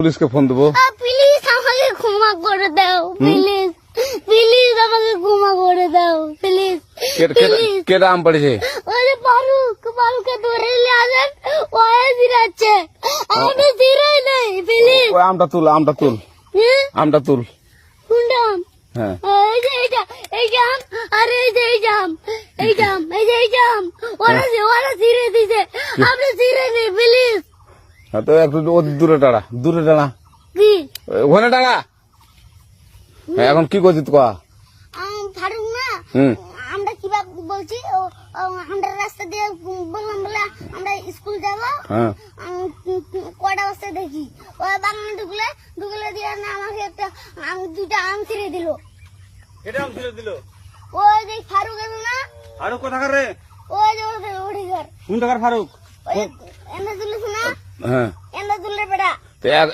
পুলিশকে ফোন দেবো। প্লিজ আমাকে ক্ষমা করে দাও, প্লিজ প্লিজ আমাকে ক্ষমা করে দাও, প্লিজ প্লিজ। কেটা আম পড়েছে? ওই যে ফারুককে ধরে নিয়ে আসেন, ও জিরাচ্ছে, আমি জিরাই নাই, প্লিজ। ওই আমটা তুল, আমটা তুল, আমটা তুল। কোনটা আম? হ্যাঁ এই যে এই জাম, আরে এই যে এই জাম, এই জাম, এই যে এই জাম, ওরা জিরে দিছে, আপনি জিরে নেই, প্লিজ। হ্যাঁ, তো একটু দূরে দাঁড়া, দূরে দাঁড়া, কি ওখানে দাঁড়া। হ্যাঁ, এখন কি করছিস কয়া? ফারুক না, হুম আমরা কিভাবে বলছি, আমরা রাস্তা দিয়ে বললাম বলে আমরা স্কুল যাবো, হ্যাঁ কটা বস্তা দেখি ওই বাগানে ঢুকলে দিয়ে না আমাকে একটা দুইটা আম ছিঁড়ে দিল। এটা আম ছিঁড়ে দিল? ওই যে ফারুক এলো না, ফারুক কোথাকার রে? ওই যে ওঠে ঘর, কোন টাকার ফারুক? ওই এন্দা তুলিস না, হ্যাঁ। এন্দা তুললে বেড়া। তো এখন